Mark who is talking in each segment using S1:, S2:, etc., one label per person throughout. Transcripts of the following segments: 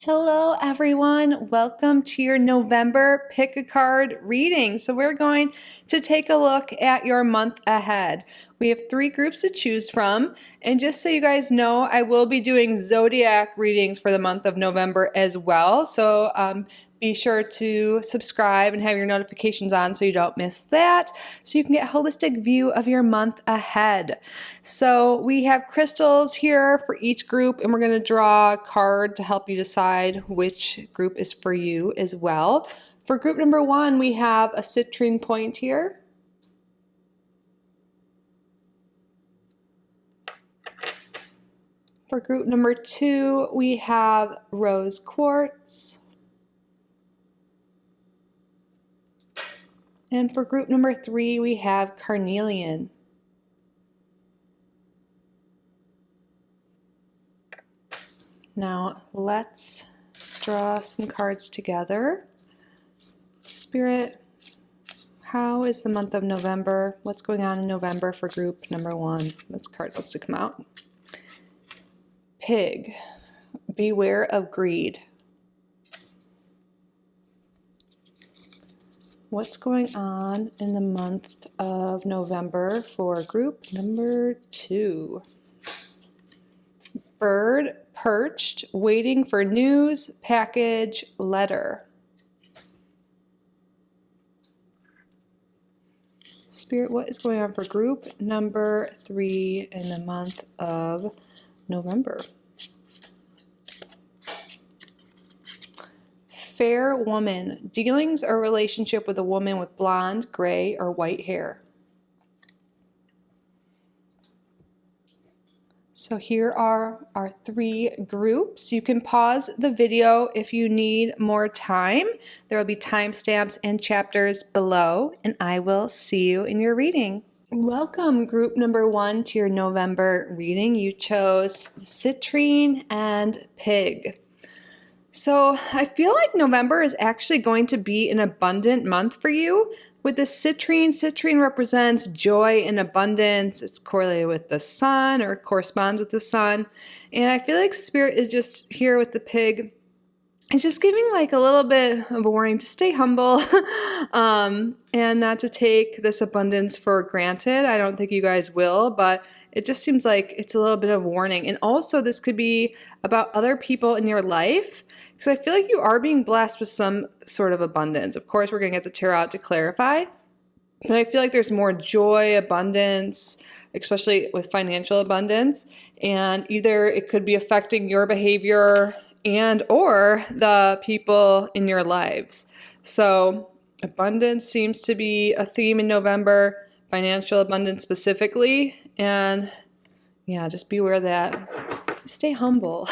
S1: Hello everyone, welcome to your November pick a card reading. So we're going to take a look at your month ahead. We have 3 groups to choose from, and just so you guys know, I will be doing zodiac readings for the month of November as well. So be sure to subscribe and have your notifications on so you don't miss that, so you can get a holistic view of your month ahead. So we have crystals here for each group, and we're going to draw a card to help you decide which group is for you as well. For group number 1, we have a citrine point here. For group number 2, we have rose quartz. And for group number 3, we have carnelian. Now let's draw some cards together. Spirit, how is the month of November? What's going on in November for group number 1? This card wants to come out. Pig, beware of greed. What's going on in the month of November for group number 2? Bird, perched, waiting for news, package, letter. Spirit, what is going on for group number 3 in the month of November? Fair woman, dealings or relationship with a woman with blonde, gray, or white hair. So here are our 3 groups. You can pause the video if you need more time. There will be timestamps and chapters below, and I will see you in your reading. Welcome, group number 1, to your November reading. You chose citrine and pig. So I feel like November is actually going to be an abundant month for you. With the citrine represents joy and abundance. It's correlated with the sun, or corresponds with the sun. And I feel like Spirit is just here with the pig. It's just giving like a little bit of a warning to stay humble and not to take this abundance for granted. I don't think you guys will, but it just seems like it's a little bit of warning. And also this could be about other people in your life, because I feel like you are being blessed with some sort of abundance. Of course, we're going to get the tarot out to clarify, but I feel like there's more joy, abundance, especially with financial abundance. And either it could be affecting your behavior and or the people in your lives. So abundance seems to be a theme in November, financial abundance specifically. And yeah, just beware that. Stay humble.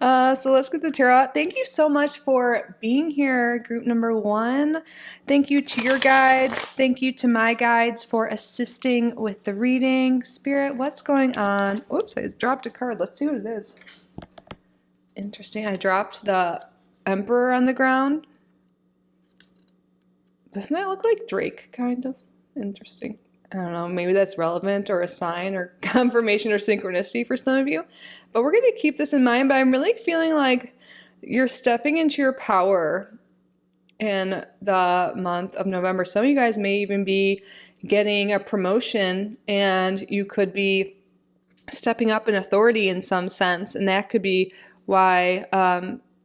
S1: So let's get the tarot out. Thank you so much for being here, group number 1. Thank you to your guides. Thank you to my guides for assisting with the reading. Spirit, what's going on? Oops, I dropped a card. Let's see what it is. Interesting. I dropped the Emperor on the ground. Doesn't that look like Drake, kind of? Interesting. I don't know, maybe that's relevant or a sign or confirmation or synchronicity for some of you. But we're going to keep this in mind. But I'm really feeling like you're stepping into your power in the month of November. Some of you guys may even be getting a promotion, and you could be stepping up in authority in some sense. And that could be why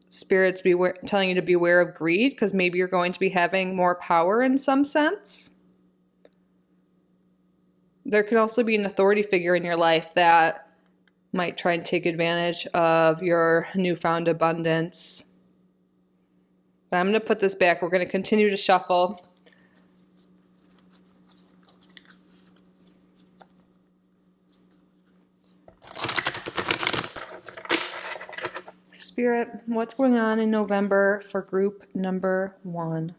S1: Spirit's telling you to beware of greed, because maybe you're going to be having more power in some sense. There could also be an authority figure in your life that might try and take advantage of your newfound abundance. But I'm going to put this back. We're going to continue to shuffle. Spirit, what's going on in November for group number 1?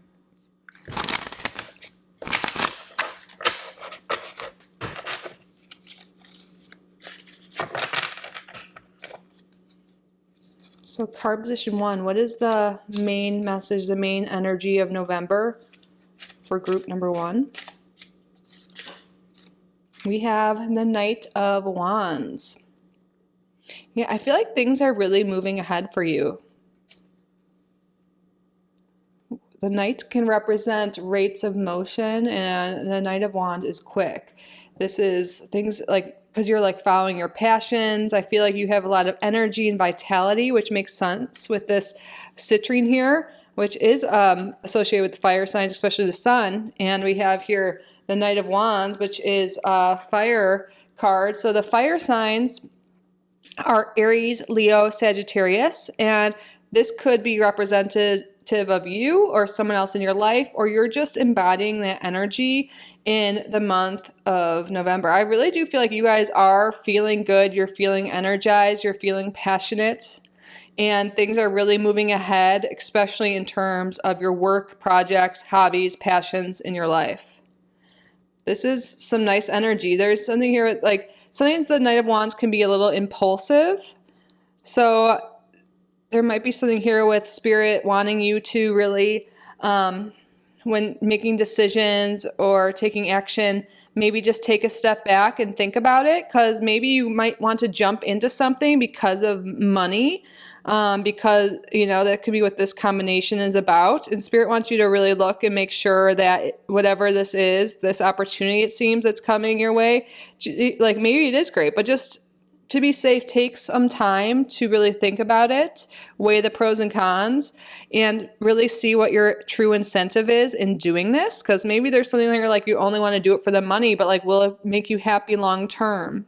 S1: So card position 1, what is the main message, the main energy of November for group number 1? We have the Knight of Wands. Yeah, I feel like things are really moving ahead for you. The Knight can represent rates of motion, and the Knight of Wands is quick. This is things like, because you're like following your passions. I feel like you have a lot of energy and vitality, which makes sense with this citrine here, which is associated with fire signs, especially the sun. And we have here the Knight of Wands, which is a fire card. So the fire signs are Aries, Leo, Sagittarius, and this could be representative of you or someone else in your life, or you're just embodying that energy in the month of November. I really do feel like you guys are feeling good, you're feeling energized, you're feeling passionate, and things are really moving ahead, especially in terms of your work, projects, hobbies, passions in your life. This is some nice energy. There's something here like sometimes the Knight of Wands can be a little impulsive. So there might be something here with Spirit wanting you to really, when making decisions or taking action, maybe just take a step back and think about it, because maybe you might want to jump into something because of money, because, you know, that could be what this combination is about. And Spirit wants you to really look and make sure that whatever this is, this opportunity it seems that's coming your way, like maybe it is great, but just to be safe, take some time to really think about it, weigh the pros and cons, and really see what your true incentive is in doing this. Because maybe there's something there like you only want to do it for the money, but like, will it make you happy long term?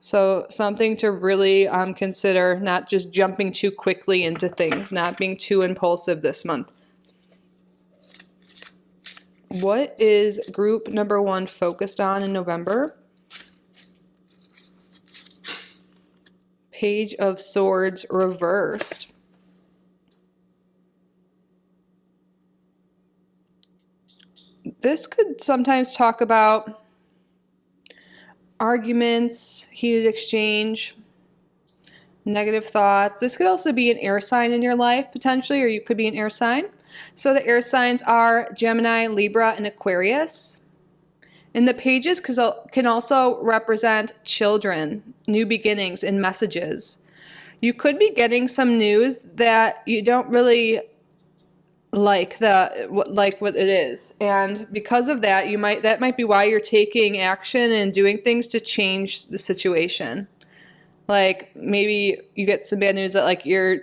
S1: So something to really consider, not just jumping too quickly into things, not being too impulsive this month. What is group number 1 focused on in November? Page of Swords reversed. This could sometimes talk about arguments, heated exchange, negative thoughts. This could also be an air sign in your life, potentially, or you could be an air sign. So the air signs are Gemini, Libra, and Aquarius. And the pages can also represent children, new beginnings, and messages. You could be getting some news that you don't really like what it is, and because of that, that might be why you're taking action and doing things to change the situation. Like maybe you get some bad news that like you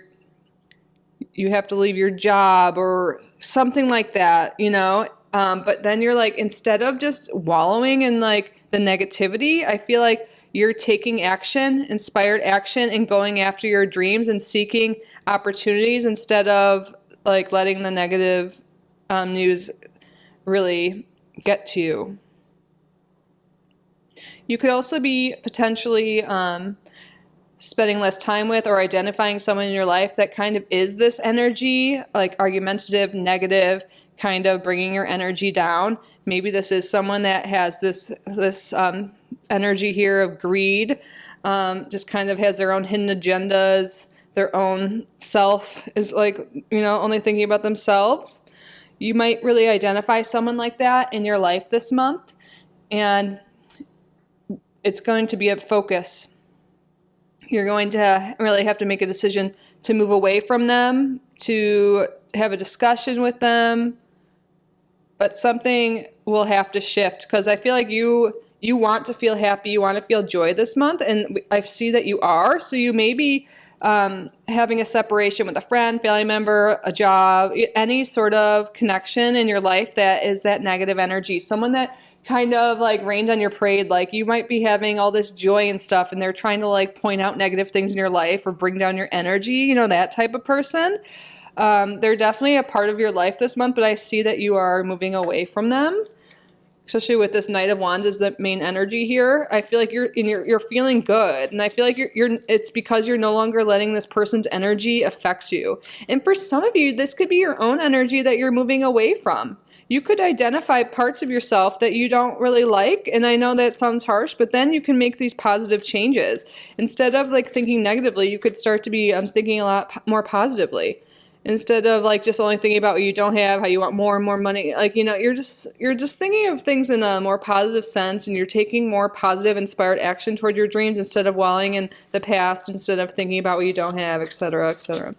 S1: have to leave your job or something like that, you know. But then you're like, instead of just wallowing in like the negativity, I feel like you're taking action, inspired action, and going after your dreams and seeking opportunities instead of like letting the negative news really get to you. You could also be potentially spending less time with or identifying someone in your life that kind of is this energy, like argumentative, negative, kind of bringing your energy down. Maybe this is someone that has this energy here of greed, just kind of has their own hidden agendas, their own self is like, you know, only thinking about themselves. You might really identify someone like that in your life this month, and it's going to be a focus. You're going to really have to make a decision to move away from them, to have a discussion with them, but something will have to shift, because I feel like you want to feel happy, you want to feel joy this month, and I see that you are. So you may be having a separation with a friend, family member, a job, any sort of connection in your life that is that negative energy, someone that kind of like rained on your parade. Like you might be having all this joy and stuff, and they're trying to like point out negative things in your life or bring down your energy, you know, that type of person. They're definitely a part of your life this month, but I see that you are moving away from them, especially with this Knight of Wands is the main energy here. I feel like you're feeling good, and I feel like it's because you're no longer letting this person's energy affect you. And for some of you, this could be your own energy that you're moving away from. You could identify parts of yourself that you don't really like, and I know that sounds harsh, but then you can make these positive changes. Instead of like thinking negatively, you could start to be thinking a lot more positively. Instead of like just only thinking about what you don't have, how you want more and more money. Like, you know, you're just thinking of things in a more positive sense, and you're taking more positive, inspired action toward your dreams instead of wallowing in the past, instead of thinking about what you don't have, etc., etc.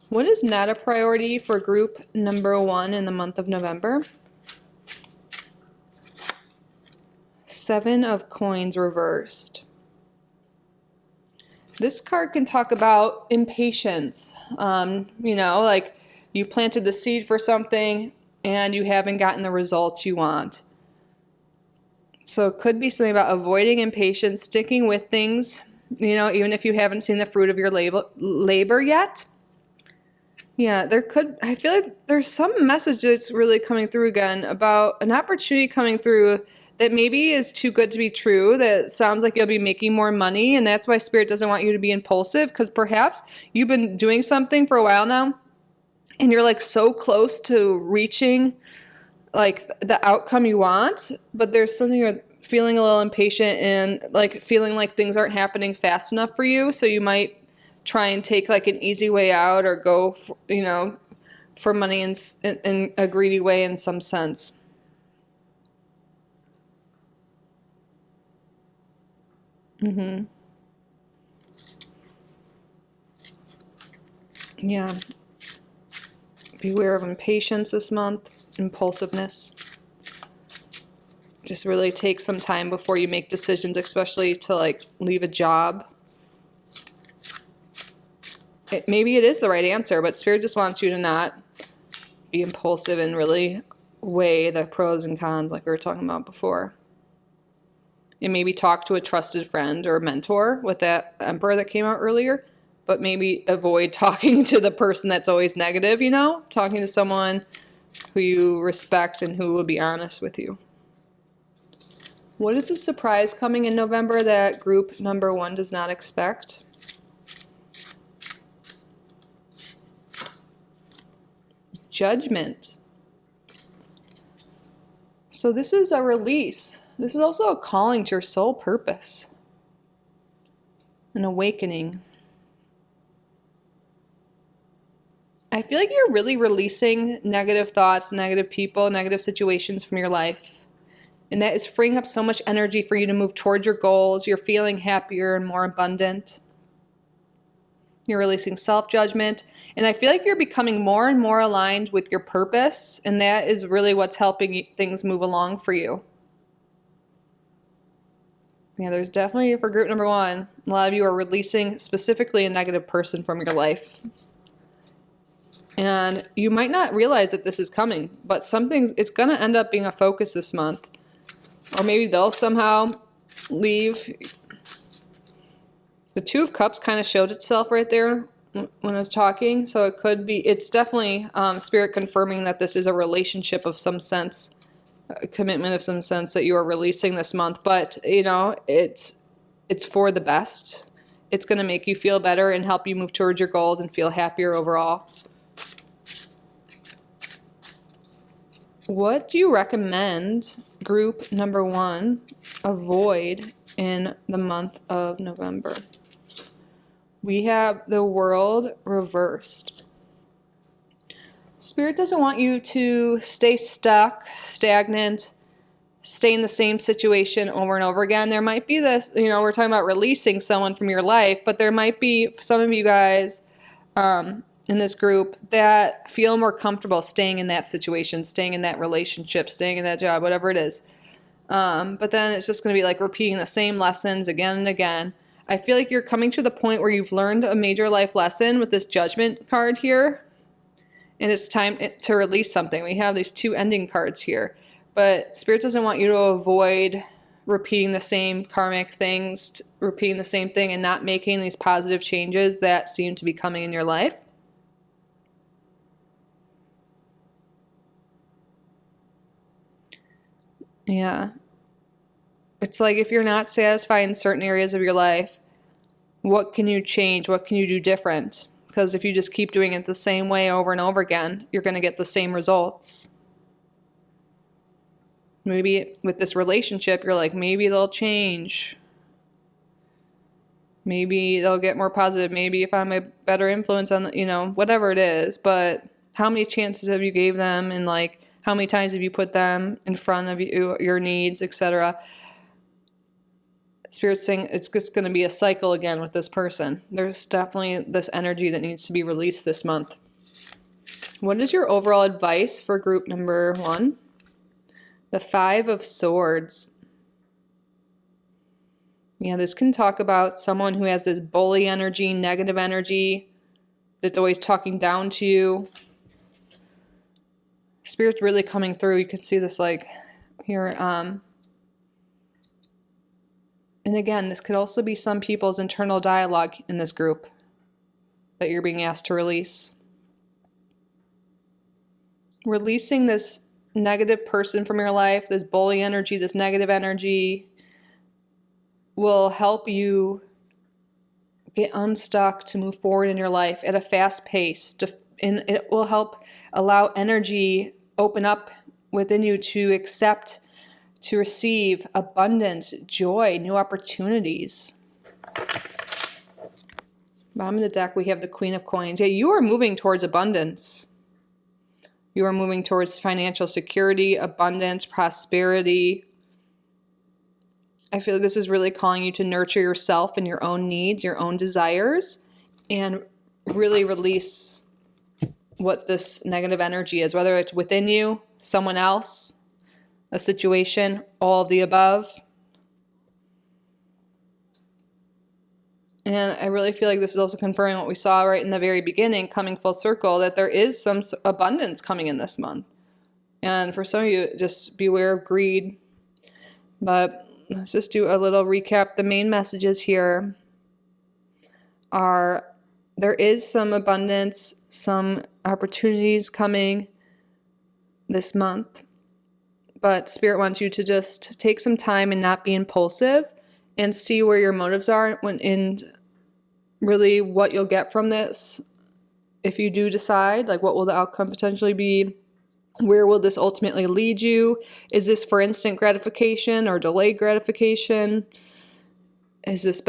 S1: What is not a priority for group number 1 in the month of November? 7 of coins reversed. This card can talk about impatience. You know, like you planted the seed for something and you haven't gotten the results you want. So it could be something about avoiding impatience, sticking with things, you know, even if you haven't seen the fruit of your labor yet. Yeah, I feel like there's some message that's really coming through again about an opportunity coming through that maybe is too good to be true, that sounds like you'll be making more money, and that's why Spirit doesn't want you to be impulsive, because perhaps you've been doing something for a while now, and you're like so close to reaching like the outcome you want, but there's something you're feeling a little impatient and like feeling like things aren't happening fast enough for you, so you might try and take like an easy way out or go for, you know, for money in a greedy way in some sense. Yeah. Beware of impatience this month, impulsiveness. Just really take some time before you make decisions, especially to like leave a job. Maybe it is the right answer, but Spirit just wants you to not be impulsive and really weigh the pros and cons like we were talking about before. And maybe talk to a trusted friend or mentor with that Emperor that came out earlier, but maybe avoid talking to the person that's always negative, you know? Talking to someone who you respect and who will be honest with you. What is a surprise coming in November that group number 1 does not expect? Judgment. So this is a release. This is also a calling to your soul purpose. An awakening. I feel like you're really releasing negative thoughts, negative people, negative situations from your life. And that is freeing up so much energy for you to move towards your goals. You're feeling happier and more abundant. You're releasing self-judgment. And I feel like you're becoming more and more aligned with your purpose. And that is really what's helping things move along for you. Yeah, there's definitely, for group number 1, a lot of you are releasing specifically a negative person from your life. And you might not realize that this is coming, but it's going to end up being a focus this month. Or maybe they'll somehow leave. The 2 of Cups kind of showed itself right there when I was talking. So it could be, it's definitely Spirit confirming that this is a relationship of some sense, a commitment of some sense that you are releasing this month. But, you know, it's for the best. It's going to make you feel better and help you move towards your goals and feel happier overall. What do you recommend group number 1 avoid in the month of November? We have the World reversed. Spirit doesn't want you to stay stuck, stagnant, stay in the same situation over and over again. There might be this, you know, we're talking about releasing someone from your life, but there might be some of you guys in this group that feel more comfortable staying in that situation, staying in that relationship, staying in that job, whatever it is. But then it's just going to be like repeating the same lessons again and again. I feel like you're coming to the point where you've learned a major life lesson with this Judgment card here. And it's time to release something. We have these 2 ending cards here. But Spirit doesn't want you to avoid repeating the same karmic things, repeating the same thing, and not making these positive changes that seem to be coming in your life. Yeah. It's like if you're not satisfied in certain areas of your life, what can you change? What can you do different? Because if you just keep doing it the same way over and over again, you're going to get the same results. Maybe with this relationship, you're like, maybe they'll change. Maybe they'll get more positive. Maybe if I'm a better influence on, whatever it is. But how many chances have you gave them, and like how many times have you put them in front of you, your needs, etc. Spirit's saying it's just going to be a cycle again with this person. There's definitely this energy that needs to be released this month. What is your overall advice for group number 1? The 5 of Swords. Yeah, this can talk about someone who has this bully energy, negative energy, that's always talking down to you. Spirit's really coming through. You can see this like here. And again, this could also be some people's internal dialogue in this group that you're being asked to release. Releasing this negative person from your life, this bully energy, this negative energy, will help you get unstuck to move forward in your life at a fast pace. And it will help allow energy open up within you to accept, to receive abundance, joy, new opportunities. Bottom of the deck, we have the Queen of Coins. Yeah, you are moving towards abundance. You are moving towards financial security, abundance, prosperity. I feel like this is really calling you to nurture yourself and your own needs, your own desires, and really release what this negative energy is, whether it's within you, someone else, a situation, all of the above. And I really feel like this is also confirming what we saw right in the very beginning, coming full circle, that there is some abundance coming in this month. And for some of you, just beware of greed. But let's just do a little recap. The main messages here are there is some abundance, some opportunities coming this month. But Spirit wants you to just take some time and not be impulsive and see where your motives are and really what you'll get from this. If you do decide, like, what will the outcome potentially be? Where will this ultimately lead you? Is this for instant gratification or delayed gratification? Is this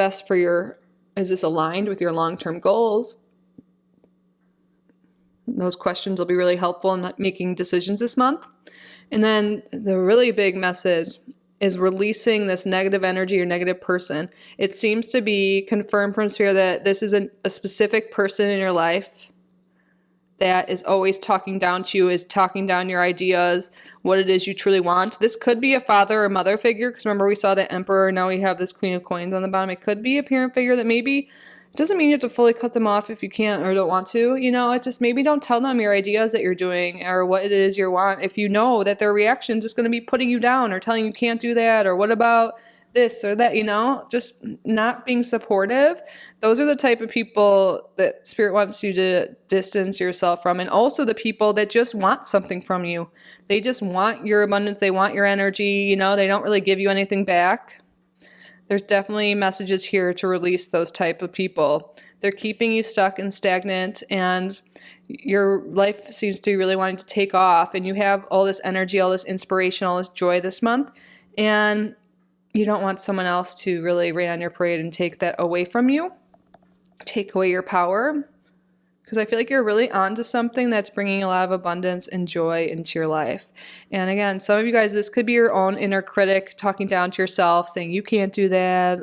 S1: is this aligned with your long-term goals? Those questions will be really helpful in making decisions this month. And then the really big message is releasing this negative energy or negative person. It seems to be confirmed from Spirit that this is a specific person in your life that is always talking down to you, is talking down your ideas, what it is you truly want. This could be a father or mother figure, because remember we saw the Emperor, now we have this Queen of Coins on the bottom. It could be a parent figure that maybe, it doesn't mean you have to fully cut them off if you can't or don't want to, it's just maybe don't tell them your ideas that you're doing or what it is you want if you know that their reaction is just going to be putting you down or telling you can't do that or what about this or that, just not being supportive. Those are the type of people that Spirit wants you to distance yourself from. And also the people that just want something from you. They just want your abundance. They want your energy. They don't really give you anything back. There's definitely messages here to release those type of people. They're keeping you stuck and stagnant, and your life seems to be really wanting to take off, and you have all this energy, all this inspiration, all this joy this month, and you don't want someone else to really rain on your parade and take that away from you, take away your power, because I feel like you're really onto something that's bringing a lot of abundance and joy into your life. And again, some of you guys, this could be your own inner critic talking down to yourself, saying you can't do that.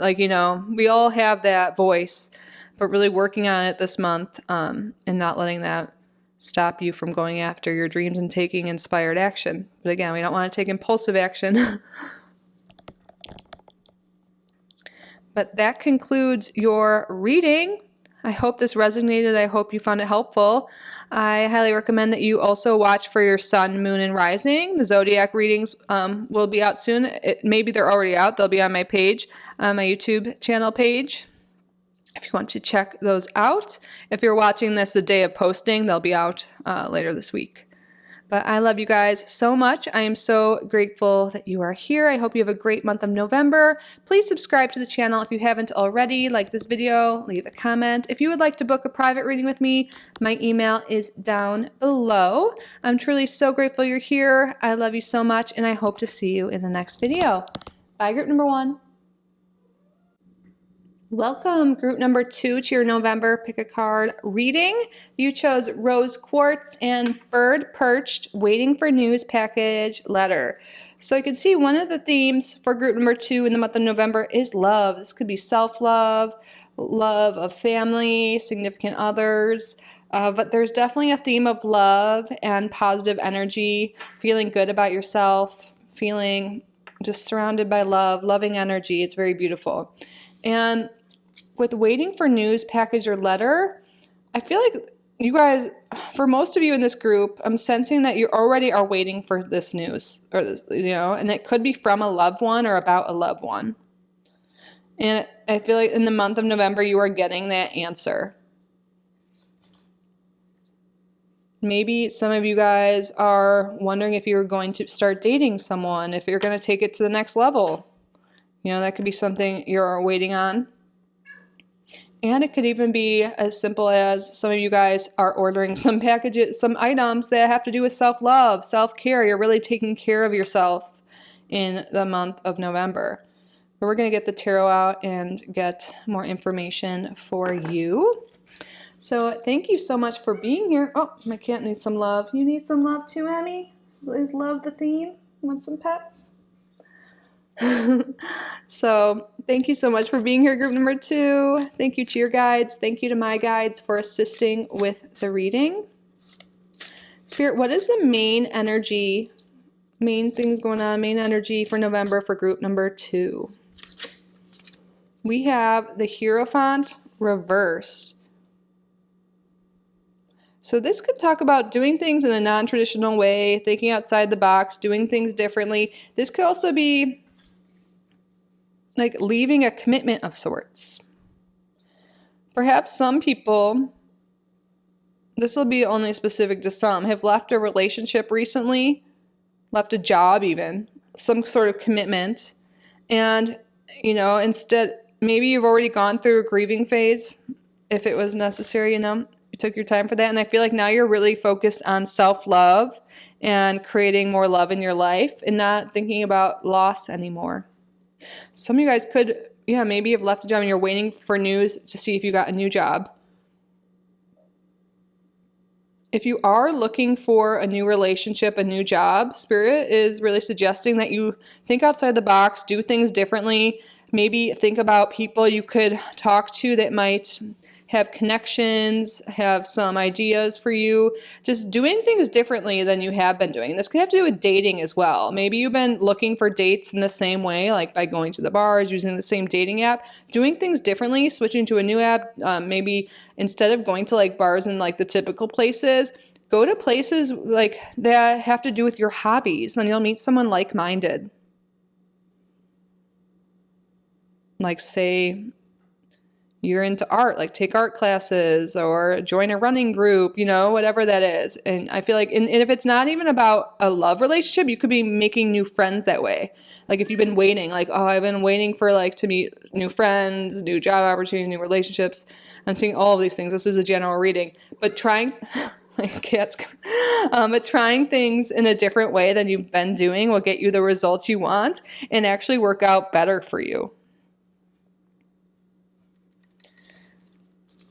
S1: We all have that voice, but really working on it this month and not letting that stop you from going after your dreams and taking inspired action. But again, we don't want to take impulsive action. But that concludes your reading. I hope this resonated. I hope you found it helpful. I highly recommend that you also watch for your sun, moon, and rising. The zodiac readings will be out soon. Maybe they're already out. They'll be on my page, my YouTube channel page, if you want to check those out. If you're watching this the day of posting, they'll be out later this week. But I love you guys so much. I am so grateful that you are here. I hope you have a great month of November. Please subscribe to the channel if you haven't already. Like this video, leave a comment. If you would like to book a private reading with me, my email is down below. I'm truly so grateful you're here. I love you so much, and I hope to see you in the next video. Bye, group number 1. Welcome, group number 2, to your November Pick a Card reading. You chose Rose Quartz and Bird Perched, Waiting for News Package Letter. So you can see one of the themes for group number 2 in the month of November is love. This could be self-love, love of family, significant others, but there's definitely a theme of love and positive energy, feeling good about yourself, feeling just surrounded by love, loving energy. It's very beautiful. And with waiting for news, package, or letter, I feel like you guys, for most of you in this group, I'm sensing that you already are waiting for this news, or this, and it could be from a loved one or about a loved one. And I feel like in the month of November, you are getting that answer. Maybe some of you guys are wondering if you're going to start dating someone, if you're going to take it to the next level. That could be something you're waiting on. And it could even be as simple as some of you guys are ordering some packages, some items that have to do with self-love, self-care. You're really taking care of yourself in the month of November. But we're going to get the tarot out and get more information for you. So thank you so much for being here. Oh, my cat needs some love. You need some love too, Emmy? Is love the theme? Want some pets? So thank you so much for being here, group number 2. Thank you to your guides. Thank you to my guides for assisting with the reading. Spirit, what is the main energy, main things going on, main energy for November for group number 2? We have the Hierophant reversed. So this could talk about doing things in a non-traditional way, thinking outside the box, doing things differently. This could also be like leaving a commitment of sorts. Perhaps some people, this will be only specific to some, have left a relationship recently, left a job even, some sort of commitment. And, instead, maybe you've already gone through a grieving phase, if it was necessary, you took your time for that. And I feel like now you're really focused on self-love and creating more love in your life and not thinking about loss anymore. Some of you guys could, maybe have left a job and you're waiting for news to see if you got a new job. If you are looking for a new relationship, a new job, Spirit is really suggesting that you think outside the box, do things differently. Maybe think about people you could talk to that might have connections, have some ideas for you, just doing things differently than you have been doing. This could have to do with dating as well. Maybe you've been looking for dates in the same way, like by going to the bars, using the same dating app, doing things differently, switching to a new app. Maybe instead of going to like bars and like the typical places, go to places like that have to do with your hobbies, and you'll meet someone like-minded. Like say, you're into art, like take art classes or join a running group, whatever that is. And I feel like, and if it's not even about a love relationship, you could be making new friends that way. Like if you've been waiting, like, oh, I've been waiting for like to meet new friends, new job opportunities, new relationships. I'm seeing all of these things. This is a general reading, but trying, but trying things in a different way than you've been doing will get you the results you want and actually work out better for you.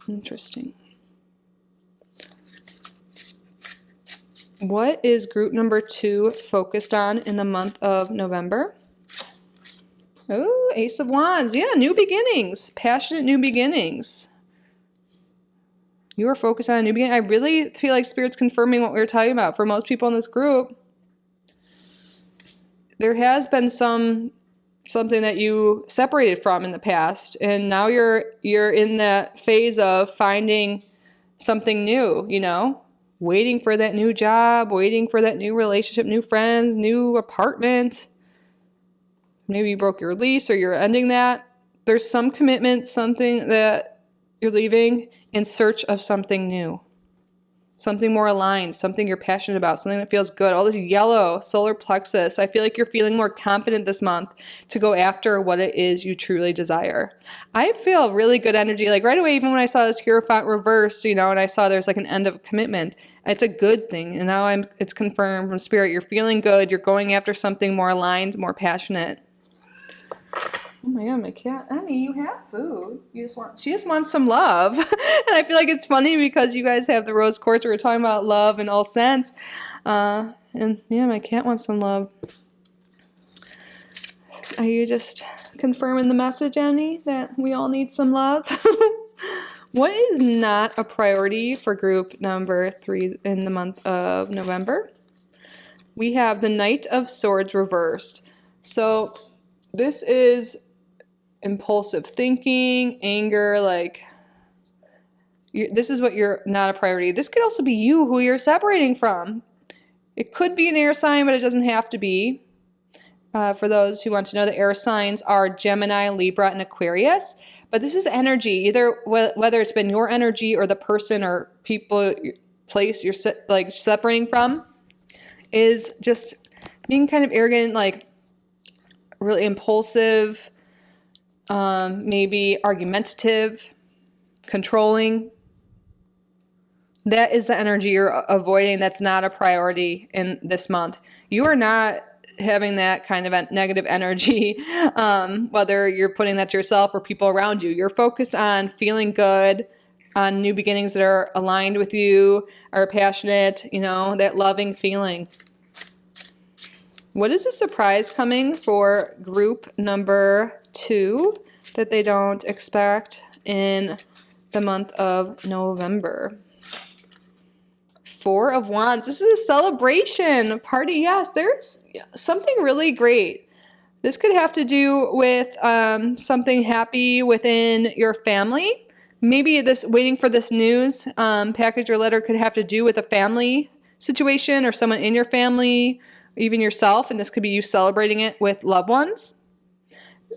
S1: Interesting. What is group number 2 focused on in the month of November? Oh, Ace of Wands. Yeah, new beginnings. Passionate new beginnings. You are focused on a new beginning. I really feel like Spirit's confirming what we were talking about. For most people in this group, there has been something that you separated from in the past, and now you're in that phase of finding something new, waiting for that new job, waiting for that new relationship, new friends, new apartment. Maybe you broke your lease or you're ending that. There's some commitment, something that you're leaving in search of something new. Something more aligned, something you're passionate about, something that feels good. All this yellow, solar plexus. I feel like you're feeling more confident this month to go after what it is you truly desire. I feel really good energy. Like right away, even when I saw this Hierophant reversed, and I saw there's like an end of commitment, it's a good thing. And now it's confirmed from Spirit. You're feeling good. You're going after something more aligned, more passionate. Oh my god, my cat. Emmy, you have food. She just wants some love. And I feel like it's funny because you guys have the rose quartz. We were talking about love in all sense. And yeah, my cat wants some love. Are you just confirming the message, Emmy, that we all need some love? What is not a priority for group number 3 in the month of November? We have the Knight of Swords reversed. So this is impulsive thinking, anger, like this is what you're not a priority. This could also be you who you're separating from. It could be an air sign, but it doesn't have to be. For those who want to know, the air signs are Gemini, Libra, and Aquarius. But this is energy, either whether it's been your energy or the person or people, place you're like separating from, is just being kind of arrogant, like really impulsive, maybe argumentative, controlling. That is the energy you're avoiding. That's not a priority in this month. You are not having that kind of negative energy, whether you're putting that to yourself or people around you. You're focused on feeling good, on new beginnings that are aligned with you, are passionate, you know, that loving feeling. What is a surprise coming for group number 2 that they don't expect in the month of November? 4 of Wands. This is a celebration, a party. Yes, there's something really great. This could have to do with something happy within your family. Maybe this waiting for this news package or letter could have to do with a family situation or someone in your family, even yourself, and this could be you celebrating it with loved ones.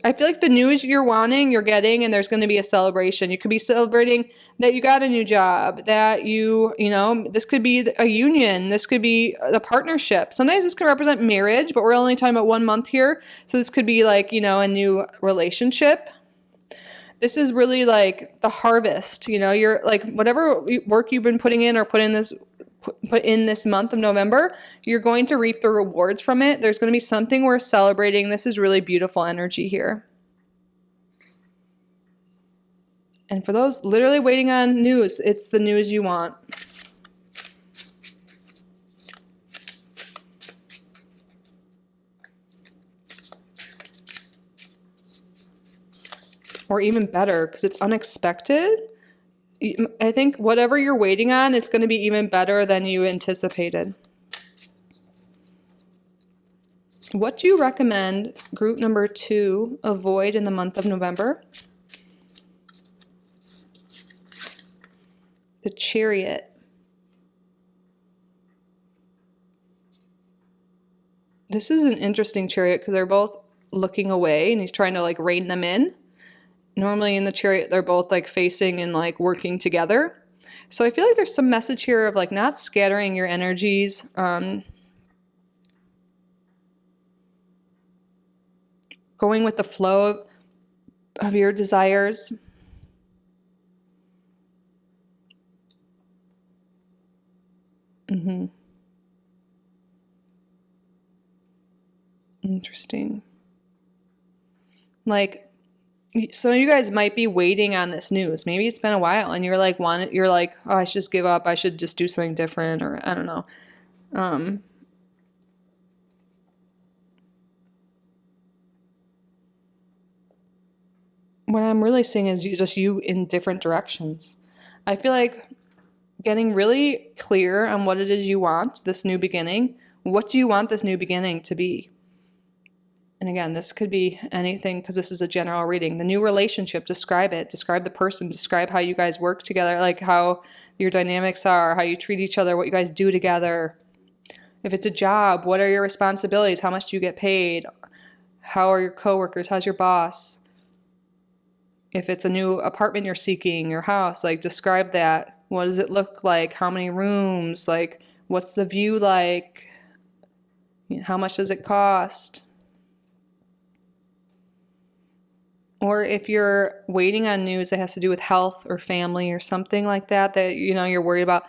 S1: I feel like the news you're wanting, you're getting, and there's going to be a celebration. You could be celebrating that you got a new job, that you know, this could be a union. This could be a partnership. Sometimes this can represent marriage, but we're only talking about 1 month here. So this could be like, you know, a new relationship. This is really like the harvest, you know, you're like whatever work you've been putting in or put in this month of November, you're going to reap the rewards from it. There's going to be something worth celebrating. This is really beautiful energy here. And for those literally waiting on news, it's the news you want. Or even better, because it's unexpected. I think whatever you're waiting on, it's going to be even better than you anticipated. What do you recommend group number 2 avoid in the month of November? The Chariot. This is an interesting Chariot because they're both looking away and he's trying to like rein them in. Normally in the Chariot, they're both like facing and like working together. So I feel like there's some message here of like not scattering your energies. Going with the flow of your desires. Interesting. Like, some of you guys might be waiting on this news. Maybe it's been a while and you're like, oh, I should just give up. I should just do something different, or I don't know. What I'm really seeing is you in different directions. I feel like getting really clear on what it is you want, this new beginning. What do you want this new beginning to be? And again, this could be anything because this is a general reading. The new relationship, describe it. Describe the person. Describe how you guys work together, like how your dynamics are, how you treat each other, what you guys do together. If it's a job, what are your responsibilities? How much do you get paid? How are your coworkers? How's your boss? If it's a new apartment you're seeking, your house, like describe that. What does it look like? How many rooms? Like, what's the view like? How much does it cost? Or if you're waiting on news that has to do with health or family or something like that, that, you know, you're worried about,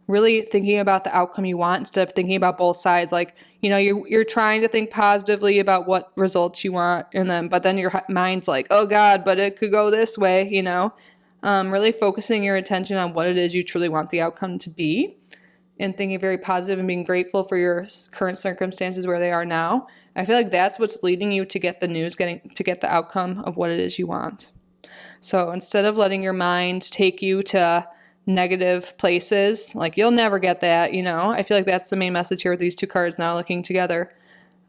S1: really thinking about the outcome you want instead of thinking about both sides. Like, you know, you're trying to think positively about what results you want, but then your mind's like, oh God, but it could go this way, you know. Really focusing your attention on what it is you truly want the outcome to be, and thinking very positive and being grateful for your current circumstances where they are now. I feel like that's what's leading you to get the news, to get the outcome of what it is you want. So instead of letting your mind take you to negative places, like you'll never get that, you know, I feel like that's the main message here with these two cards now looking together.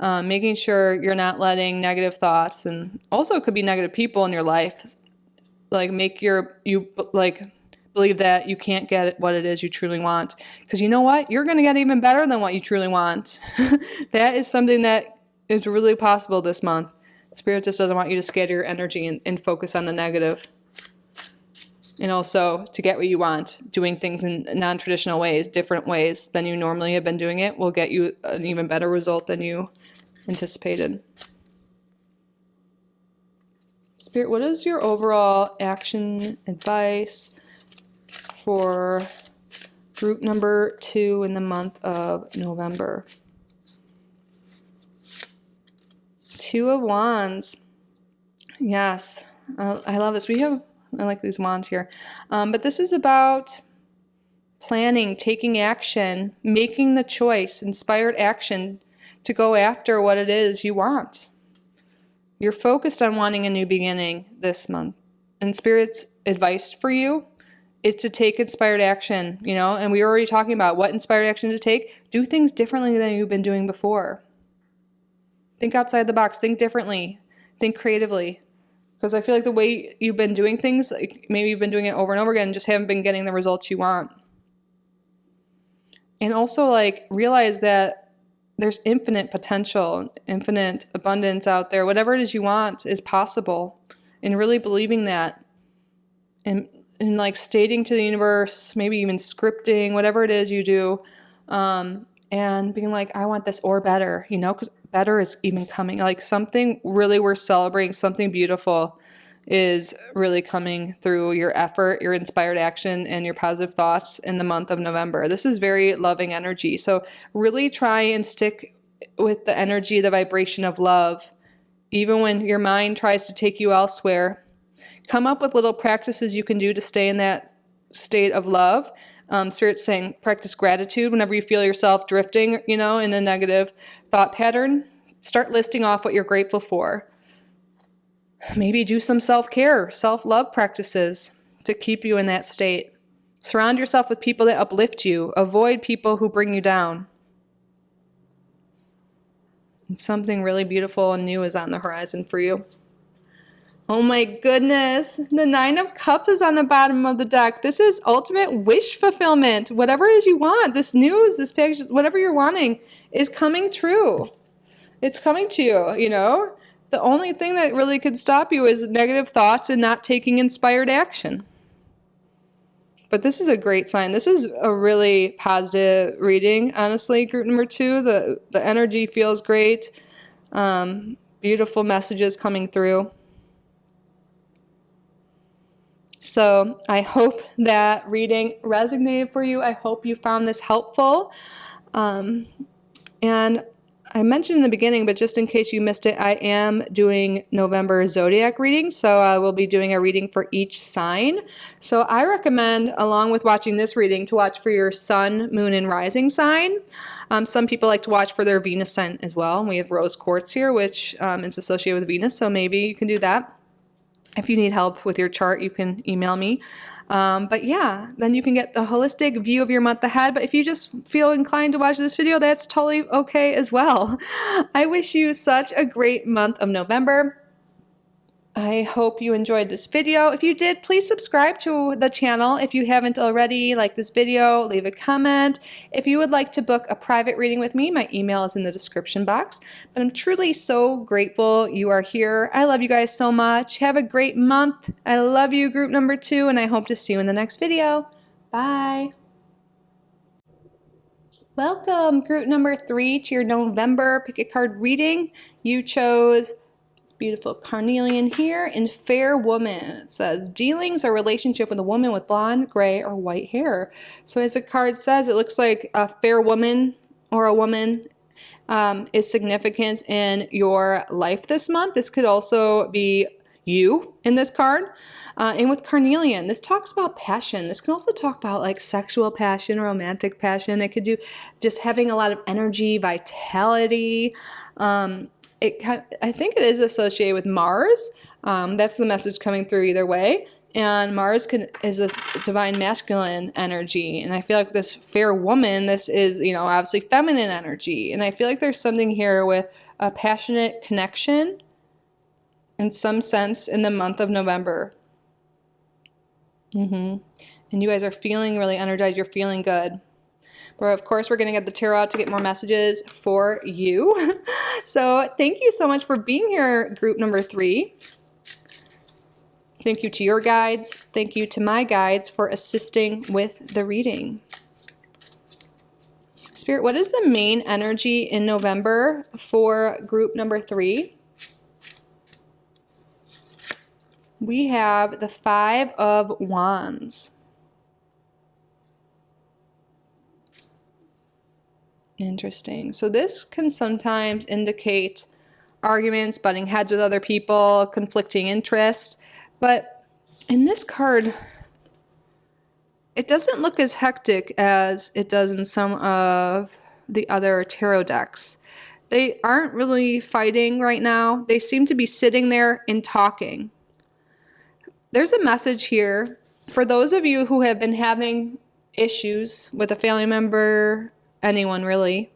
S1: Making sure you're not letting negative thoughts, and also it could be negative people in your life, like believe that you can't get what it is you truly want. Because you know what? You're going to get even better than what you truly want. That is something that is really possible this month. Spirit just doesn't want you to scatter your energy and focus on the negative. And also, to get what you want, doing things in non-traditional ways, different ways than you normally have been doing it, will get you an even better result than you anticipated. Spirit, what is your overall action advice for group number 2 in the month of November? 2 of Wands. Yes, I love this. I like these wands here. But this is about planning, taking action, making the choice, inspired action to go after what it is you want. You're focused on wanting a new beginning this month. And Spirit's advice for you is to take inspired action, you know, and we were already talking about what inspired action to take. Do things differently than you've been doing before. Think outside the box, think differently, think creatively. Because I feel like the way you've been doing things, like maybe you've been doing it over and over again, just haven't been getting the results you want. And also, like, realize that there's infinite potential, infinite abundance out there. Whatever it is you want is possible. And really believing that. And like stating to the universe, maybe even scripting, whatever it is you do, and being like, I want this or better, you know, because better is even coming. Like something really worth celebrating, something beautiful is really coming through your effort, your inspired action, and your positive thoughts in the month of November. This is very loving energy. So really try and stick with the energy, the vibration of love, even when your mind tries to take you elsewhere. Come up with little practices you can do to stay in that state of love. Spirit's saying practice gratitude whenever you feel yourself drifting, you know, in a negative thought pattern. Start listing off what you're grateful for. Maybe do some self-care, self-love practices to keep you in that state. Surround yourself with people that uplift you. Avoid people who bring you down. And something really beautiful and new is on the horizon for you. Oh my goodness, the 9 of Cups is on the bottom of the deck. This is ultimate wish fulfillment. Whatever it is you want, this news, this package, whatever you're wanting is coming true. It's coming to you, you know? The only thing that really could stop you is negative thoughts and not taking inspired action. But this is a great sign. This is a really positive reading, honestly, group number 2. The energy feels great. Beautiful messages coming through. So I hope that reading resonated for you. I hope you found this helpful. And I mentioned in the beginning, but just in case you missed it, I am doing November zodiac readings. So I will be doing a reading for each sign. So I recommend, along with watching this reading, to watch for your sun, moon, and rising sign. Some people like to watch for their Venus sign as well. We have rose quartz here, which is associated with Venus. So maybe you can do that. If you need help with your chart, you can email me. But yeah, then you can get the holistic view of your month ahead. But if you just feel inclined to watch this video, that's totally okay as well. I wish you such a great month of November. I hope you enjoyed this video. If you did, please subscribe to the channel if you haven't already. Like this video, leave a comment. If you would like to book a private reading with me, my email is in the description box. But I'm truly so grateful you are here. I love you guys so much. Have a great month. I love you, group number 2, and I hope to see you in the next video. Bye. Welcome, group number 3, to your November pick a card reading. You chose Beautiful carnelian here. And fair woman, it says dealings or relationship with a woman with blonde, gray, or white hair. So as the card says, it looks like a fair woman or a woman is significant in your life this month. This could also be you in this card. And with carnelian, this talks about passion. This can also talk about like sexual passion, romantic passion. It could do just having a lot of energy, vitality. I think it is associated with Mars. That's the message coming through either way. And Mars is this divine masculine energy. And I feel like this fair woman, this is, you know, obviously feminine energy. And I feel like there's something here with a passionate connection in some sense in the month of November. And you guys are feeling really energized. You're feeling good. But of course, we're going to get the tarot out to get more messages for you. So thank you so much for being here, group number 3. Thank you to your guides. Thank you to my guides for assisting with the reading. Spirit, what is the main energy in November for group number 3? We have the 5 of Wands. Interesting. So this can sometimes indicate arguments, butting heads with other people, conflicting interest. But in this card, it doesn't look as hectic as it does in some of the other tarot decks. They aren't really fighting right now. They seem to be sitting there and talking. There's a message here for those of you who have been having issues with a family member, anyone really.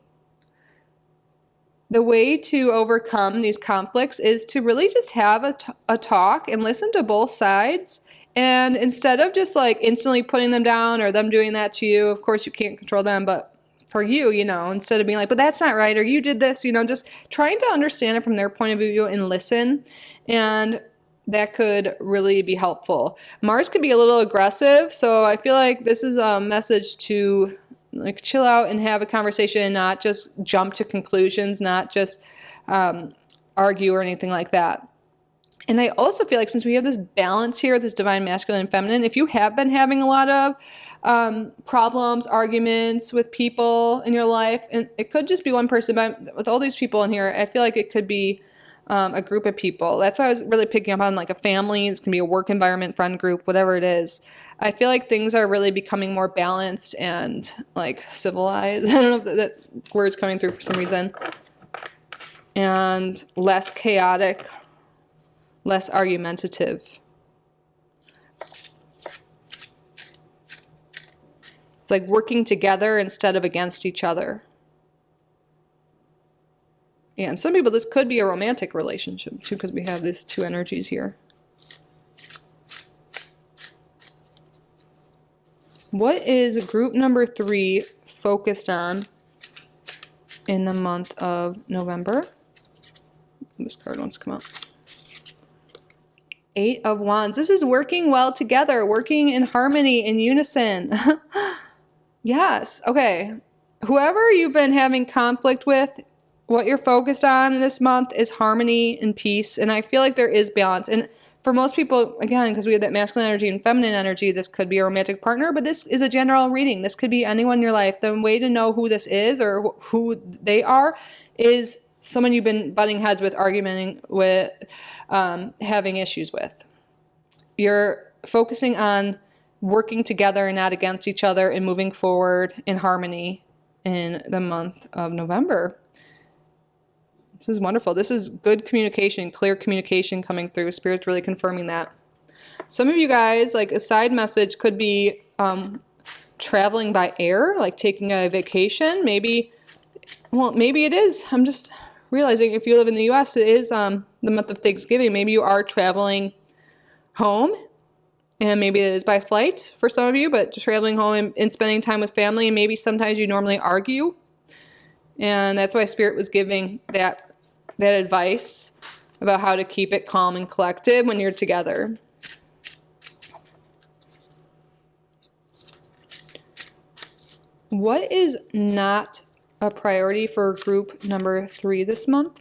S1: The way to overcome these conflicts is to really just have a talk and listen to both sides. And instead of just like instantly putting them down or them doing that to you, of course you can't control them, but for you, you know, instead of being like, but that's not right, or you did this, you know, just trying to understand it from their point of view and listen. And that could really be helpful. Mars could be a little aggressive, so I feel like this is a message to like chill out and have a conversation, not just jump to conclusions, not just argue or anything like that. And I also feel like since we have this balance here, this divine masculine and feminine, if you have been having a lot of problems, arguments with people in your life, and it could just be one person, but with all these people in here, I feel like it could be a group of people. That's why I was really picking up on like a family. It's gonna be a work environment, friend group, whatever it is. I feel like things are really becoming more balanced and like civilized. I don't know if that word's coming through for some reason. And less chaotic, less argumentative. It's like working together instead of against each other. Yeah, and some people, this could be a romantic relationship too, because we have these 2 energies here. What is group number 3 focused on in the month of November? This card wants to come out. 8 of Wands. This is working well together, working in harmony, in unison. Yes. Okay. Whoever you've been having conflict with, what you're focused on this month is harmony and peace. And I feel like there is balance. And for most people, again, because we have that masculine energy and feminine energy, this could be a romantic partner, but this is a general reading. This could be anyone in your life. The way to know who this is or who they are is someone you've been butting heads with, arguing with, having issues with. You're focusing on working together and not against each other and moving forward in harmony in the month of November. This is wonderful. This is good communication, clear communication coming through. Spirit's really confirming that. Some of you guys, like a side message could be traveling by air, like taking a vacation. Maybe, well, maybe it is. I'm just realizing if you live in the U.S., it is the month of Thanksgiving. Maybe you are traveling home, and maybe it is by flight for some of you, but just traveling home and spending time with family, and maybe sometimes you normally argue. And that's why Spirit was giving that advice about how to keep it calm and collected when you're together. What is not a priority for group number 3 this month?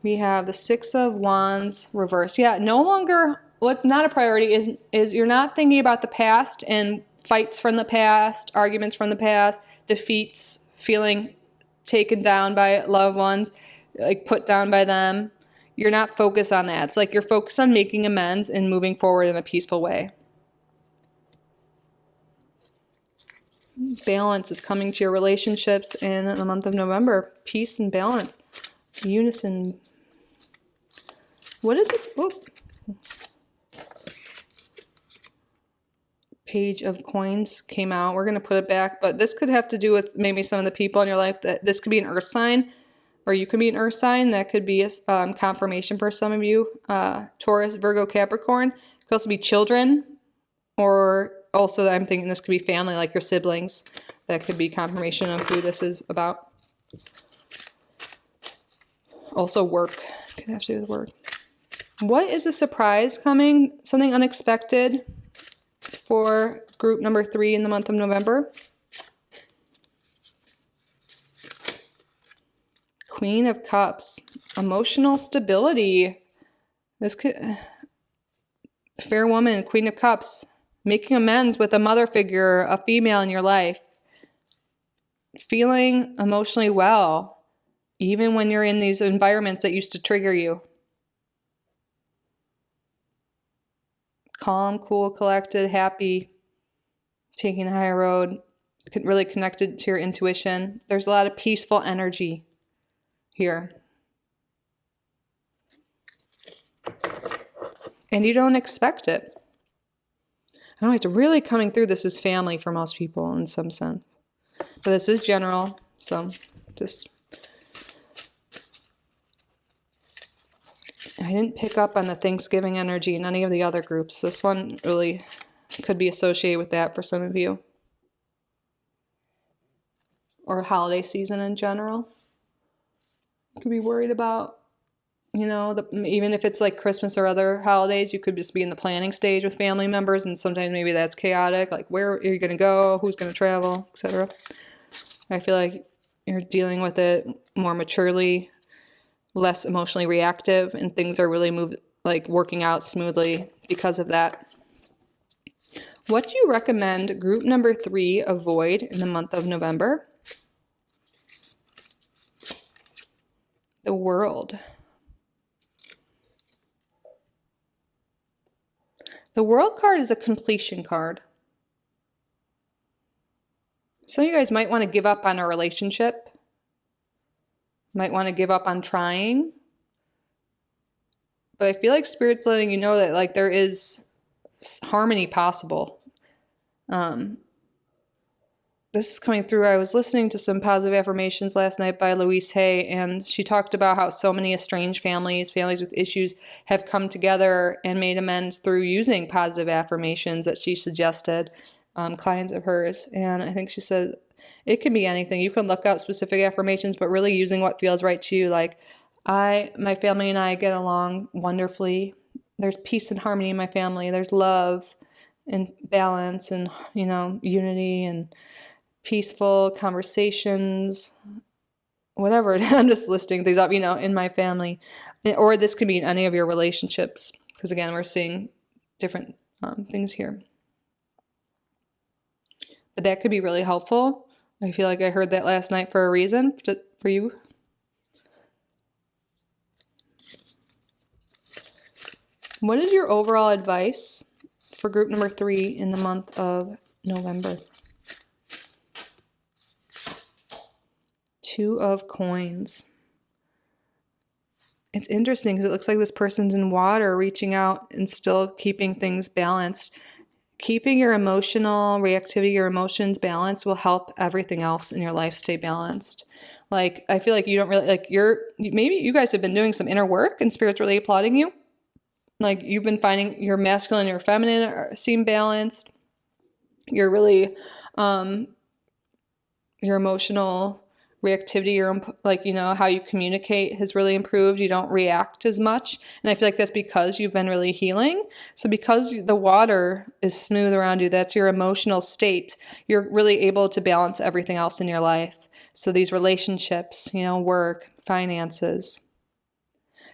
S1: We have the Six of Wands reversed. Yeah, no longer, what's not a priority is you're not thinking about the past and fights from the past, arguments from the past, defeats, feeling taken down by loved ones, like put down by them. You're not focused on that. It's like you're focused on making amends and moving forward in a peaceful way. Balance is coming to your relationships in the month of November. Peace and balance. Unison. What is this? Oh. Page of Coins came out. We're going to put it back, but this could have to do with maybe some of the people in your life. That this could be an earth sign, or you could be an earth sign. That could be a confirmation for some of you. Taurus, Virgo, Capricorn. It could also be children, or also I'm thinking this could be family, like your siblings. That could be confirmation of who this is about. Also work. Could have to do with work. What is a surprise coming? Something unexpected for group number 3 in the month of November. Queen of Cups. Emotional stability. This could... Fair woman, Queen of Cups. Making amends with a mother figure, a female in your life. Feeling emotionally well, even when you're in these environments that used to trigger you. Calm, cool, collected, happy, taking the higher road, really connected to your intuition. There's a lot of peaceful energy here. And you don't expect it. I don't know, it's really coming through. This is family for most people in some sense. But this is general, so just... I didn't pick up on the Thanksgiving energy in any of the other groups. This one really could be associated with that for some of you. Or holiday season in general. Could be worried about, you know, even if it's like Christmas or other holidays, you could just be in the planning stage with family members, and sometimes maybe that's chaotic. Like, where are you going to go? Who's going to travel? Etc. I feel like you're dealing with it more maturely, less emotionally reactive, and things are really working out smoothly because of that. What do you recommend group number 3 avoid in the month of November? The World. The World card is a completion card. Some of you guys might want to give up on a relationship. Might want to give up on trying. But I feel like Spirit's letting you know that like there is harmony possible. This is coming through. I was listening to some positive affirmations last night by Louise Hay, and she talked about how so many estranged families with issues, have come together and made amends through using positive affirmations that she suggested, clients of hers. And I think she said it can be anything. You can look up specific affirmations, but really using what feels right to you. Like, my family and I get along wonderfully. There's peace and harmony in my family. There's love and balance and, you know, unity and peaceful conversations, whatever. I'm just listing things up, you know, in my family. Or this could be in any of your relationships, because again, we're seeing different things here. But that could be really helpful. I feel like I heard that last night for a reason, for you. What is your overall advice for group number 3 in the month of November? 2 of Coins. It's interesting because it looks like this person's in water, reaching out and still keeping things balanced. Keeping your emotional reactivity, your emotions balanced will help everything else in your life stay balanced. Like, I feel like you don't really, like, maybe you guys have been doing some inner work and Spirit's really applauding you. Like, you've been finding your masculine and your feminine seem balanced. You're really, your emotional reactivity, your, like, you know, how you communicate has really improved. You don't react as much. And I feel like that's because you've been really healing. So because the water is smooth around you, that's your emotional state. You're really able to balance everything else in your life. So these relationships, you know, work, finances.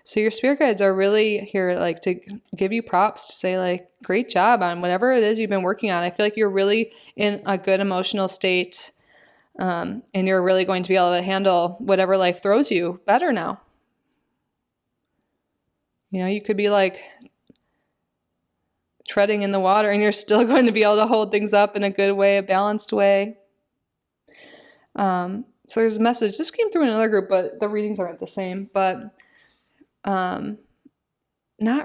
S1: So your spirit guides are really here like to give you props, to say like, great job on whatever it is you've been working on. I feel like you're really in a good emotional state, and you're really going to be able to handle whatever life throws you better now. You know, you could be like treading in the water and you're still going to be able to hold things up in a good way, a balanced way. So there's a message. This came through in another group, but the readings aren't the same. But not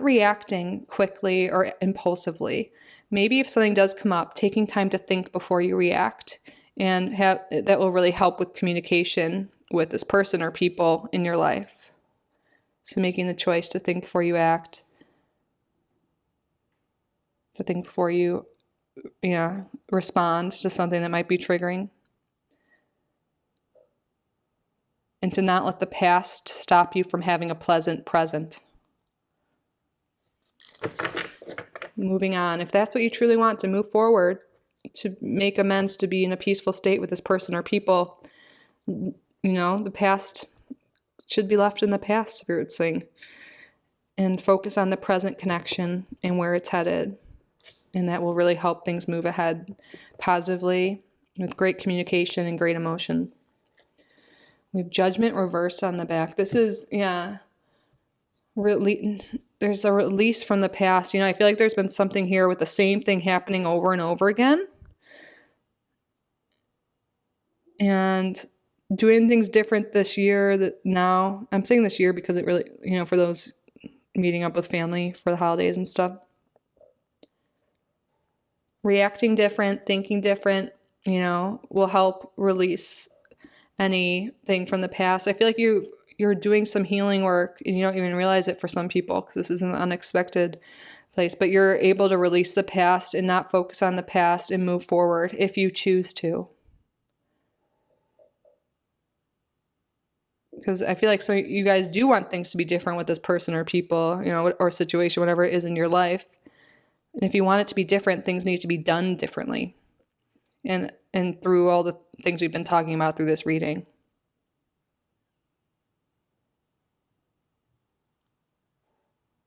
S1: reacting quickly or impulsively. Maybe if something does come up, taking time to think before you react, and that will really help with communication with this person or people in your life. So making the choice to think before you act, to think before you respond to something that might be triggering. And to not let the past stop you from having a pleasant present. Moving on. If that's what you truly want, to move forward, to make amends, to be in a peaceful state with this person or people, you know, the past should be left in the past, Spirit's saying. And focus on the present connection and where it's headed. And that will really help things move ahead positively with great communication and great emotion. We have Judgment reversed on the back. This is, there's a release from the past. You know, I feel like there's been something here with the same thing happening over and over again. And doing things different this year now. I'm saying this year because it really, you know, for those meeting up with family for the holidays and stuff. Reacting different, thinking different, you know, will help release anything from the past. I feel like you're doing some healing work and you don't even realize it for some people because this is an unexpected place, but you're able to release the past and not focus on the past and move forward if you choose to. Because I feel like some you guys do want things to be different with this person or people, you know, or situation, whatever it is in your life. And if you want it to be different, things need to be done differently. And through all the things we've been talking about through this reading.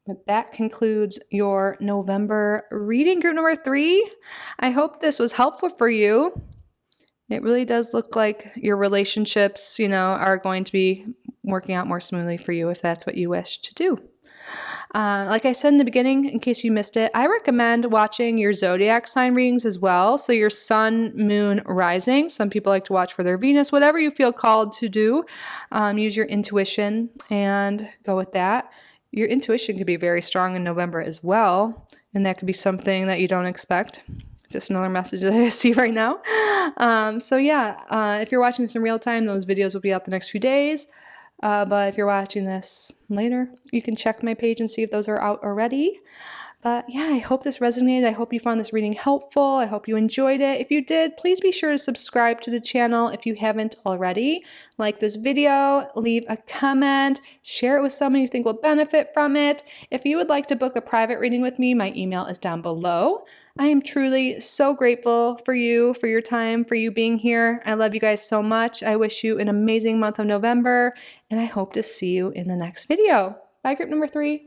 S1: But that concludes your November reading, group number 3. I hope this was helpful for you. It really does look like your relationships, you know, are going to be working out more smoothly for you if that's what you wish to do. Like I said in the beginning, in case you missed it, I recommend watching your zodiac sign readings as well. So your sun, moon, rising. Some people like to watch for their Venus, whatever you feel called to do. Use your intuition and go with that. Your intuition could be very strong in November as well. And that could be something that you don't expect. Just another message that I see right now. If you're watching this in real time, those videos will be out the next few days. But if you're watching this later, you can check my page and see if those are out already. But yeah, I hope this resonated. I hope you found this reading helpful. I hope you enjoyed it. If you did, please be sure to subscribe to the channel if you haven't already. Like this video, leave a comment, share it with someone you think will benefit from it. If you would like to book a private reading with me, my email is down below. I am truly so grateful for you, for your time, for you being here. I love you guys so much. I wish you an amazing month of November, and I hope to see you in the next video. Bye, group number 3.